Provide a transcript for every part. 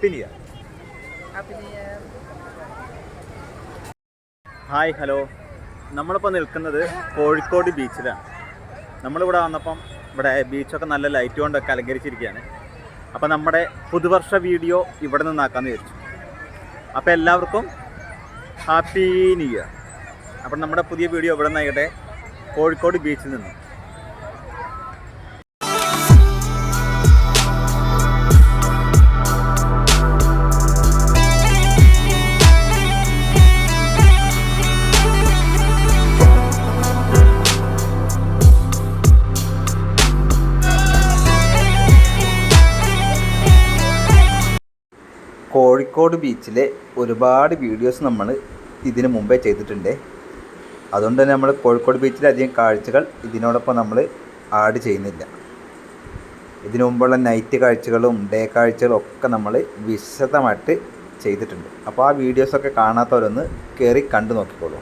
Happy new year. Hi, hello. നമ്മളിപ്പോൾ നിൽക്കുന്നത് കോഴിക്കോട് ബീച്ചിലാണ്. നമ്മളിവിടെ വന്നപ്പം ഇവിടെ ബീച്ചൊക്കെ നല്ല ലൈറ്റ് കൊണ്ടൊക്കെ അലങ്കരിച്ചിരിക്കുകയാണ്. അപ്പോൾ നമ്മുടെ പുതുവർഷ വീഡിയോ ഇവിടെ നിന്നാക്കാമെന്ന് വിചാരിച്ചു. അപ്പോൾ എല്ലാവർക്കും ഹാപ്പി ന്യൂ ഇയർ. അപ്പം നമ്മുടെ പുതിയ വീഡിയോ ഇവിടെ നിന്നായിട്ടെ, കോഴിക്കോട് ബീച്ചിൽ നിന്ന്. കോഴിക്കോട് ബീച്ചിലെ ഒരുപാട് വീഡിയോസ് നമ്മൾ ഇതിനു മുമ്പേ ചെയ്തിട്ടുണ്ട്. അതുകൊണ്ട് തന്നെ നമ്മൾ കോഴിക്കോട് ബീച്ചിലെ അധികം കാഴ്ചകൾ ഇതിനോടൊപ്പം നമ്മൾ ആഡ് ചെയ്യുന്നില്ല. ഇതിനു മുമ്പുള്ള നൈറ്റ് കാഴ്ചകളും ഡേ കാഴ്ചകളും ഒക്കെ നമ്മൾ വിശദമായിട്ട് ചെയ്തിട്ടുണ്ട്. അപ്പോൾ ആ വീഡിയോസൊക്കെ കാണാത്തവരൊന്ന് കയറി കണ്ടു നോക്കിക്കോളൂ.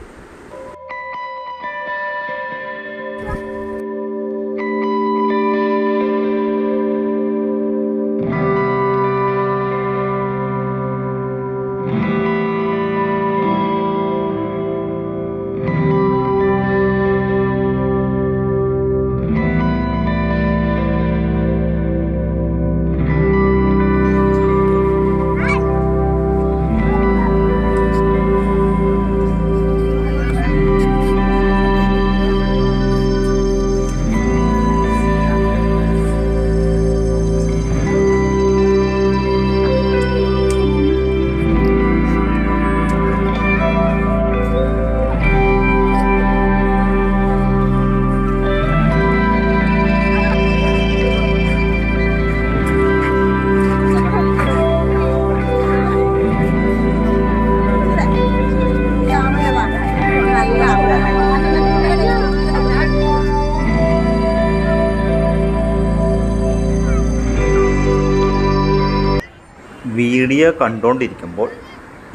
വീഡിയോ കണ്ടുകൊണ്ടിരിക്കുമ്പോൾ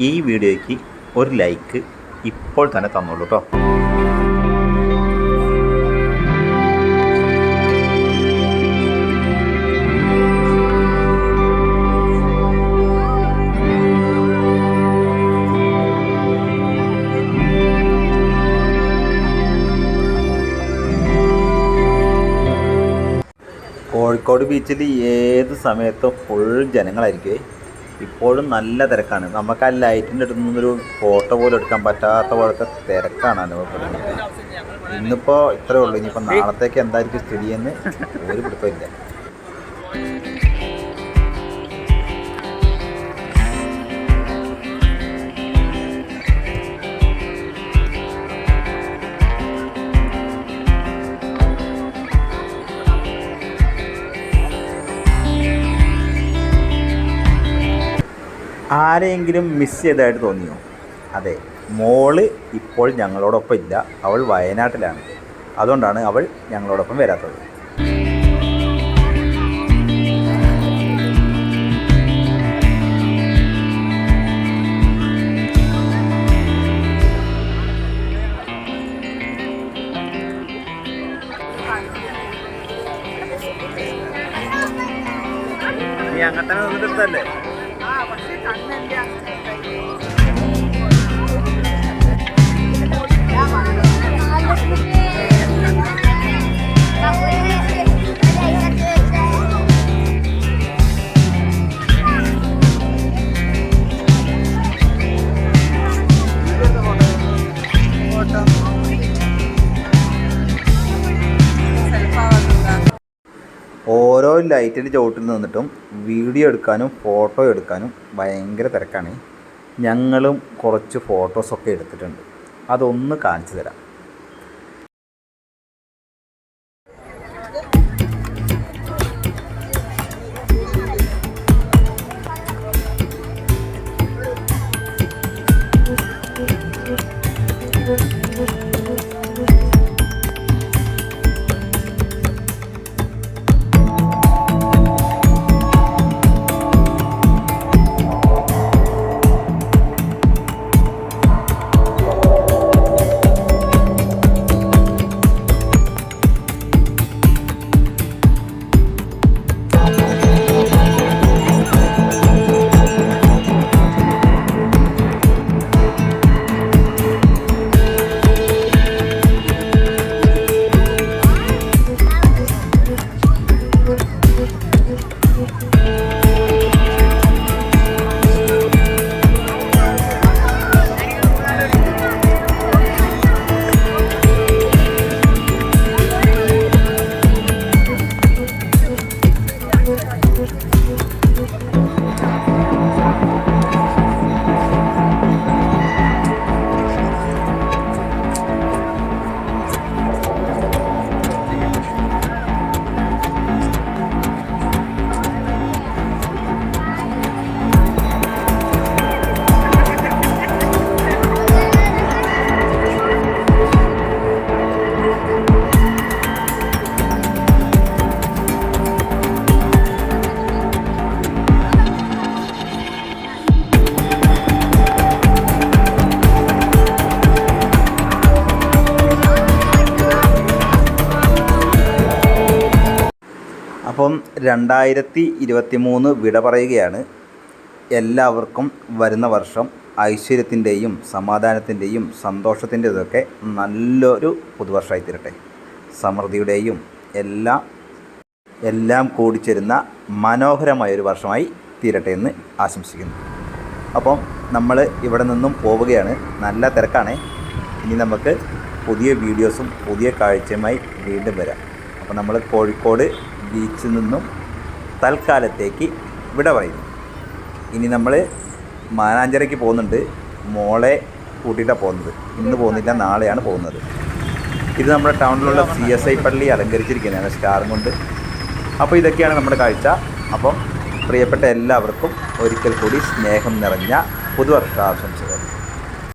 ഈ വീഡിയോയ്ക്ക് ഒരു ലൈക്ക് ഇപ്പോൾ തന്നെ തന്നോളൂ കേട്ടോ. കോഴിക്കോട് ബീച്ചിൽ ഏത് സമയത്തും ഫുൾ ജനങ്ങളായിരിക്കും. ഇപ്പോഴും നല്ല തിരക്കാണ്. നമുക്ക് ആ ലൈറ്റിൻ്റെ അടുത്ത് നിന്നൊരു ഫോട്ടോ പോലും എടുക്കാൻ പറ്റാത്ത പോലത്തെ തിരക്കാണ് അനുഭവപ്പെടുന്നത്. ഇന്നിപ്പോൾ ഇത്രയേ ഉള്ളൂ. ഇനിയിപ്പോൾ നാളത്തേക്ക് എന്തായിരിക്കും സ്ഥിതിയെന്ന് ഒരു പിടുത്തമില്ല. ആരെയെങ്കിലും മിസ് ചെയ്തതായിട്ട് തോന്നിയോ? അതെ, മോള് ഇപ്പോൾ ഞങ്ങളോടൊപ്പം ഇല്ല. അവൾ വയനാട്ടിലാണ്. അതുകൊണ്ടാണ് അവൾ ഞങ്ങളോടൊപ്പം വരാത്തത്. നീ അങ്ങനെ നിന്നിട്ടല്ലേ? ഓരോ ലൈറ്റിൻ്റെ ചുവട്ടിൽ നിന്നിട്ടും വീഡിയോ എടുക്കാനും ഫോട്ടോ എടുക്കാനും ഭയങ്കര തിരക്കാണ്. ഞങ്ങളും കുറച്ച് ഫോട്ടോസൊക്കെ എടുത്തിട്ടുണ്ട്. അതൊന്ന് കാണിച്ചു തരാം. 2023 വിട പറയുകയാണ്. എല്ലാവർക്കും വരുന്ന വർഷം ഐശ്വര്യത്തിൻ്റെയും സമാധാനത്തിൻ്റെയും സന്തോഷത്തിൻ്റെതൊക്കെ നല്ലൊരു പുതുവർഷമായി തീരട്ടെ. സമൃദ്ധിയുടെയും എല്ലാം കൂടിച്ചേരുന്ന മനോഹരമായൊരു വർഷമായി തീരട്ടെ എന്ന് ആശംസിക്കുന്നു. അപ്പം നമ്മൾ ഇവിടെ നിന്നും പോവുകയാണ്. നല്ല തിരക്കാണ്. ഇനി നമുക്ക് പുതിയ വീഡിയോസും പുതിയ കാഴ്ചയുമായി വീണ്ടും വരാം. അപ്പോൾ നമ്മൾ കോഴിക്കോട് ബീച്ചിൽ നിന്നും തൽക്കാലത്തേക്ക് വിട പറയുന്നു. ഇനി നമ്മൾ മാനാഞ്ചിറയ്ക്ക് പോകുന്നുണ്ട്. മോളെ കൂട്ടിയിട്ടാണ് പോകുന്നത്. ഇന്ന് പോകുന്നില്ല, നാളെയാണ് പോകുന്നത്. ഇത് നമ്മുടെ ടൗണിലുള്ള CSI പള്ളി അലങ്കരിച്ചിരിക്കുന്നതാണ് സ്റ്റാറും കൊണ്ട്. അപ്പോൾ ഇതൊക്കെയാണ് നമ്മുടെ കാഴ്ച. അപ്പം പ്രിയപ്പെട്ട എല്ലാവർക്കും ഒരിക്കൽ കൂടി സ്നേഹം നിറഞ്ഞ പുതുവർഷാശംസകൾ.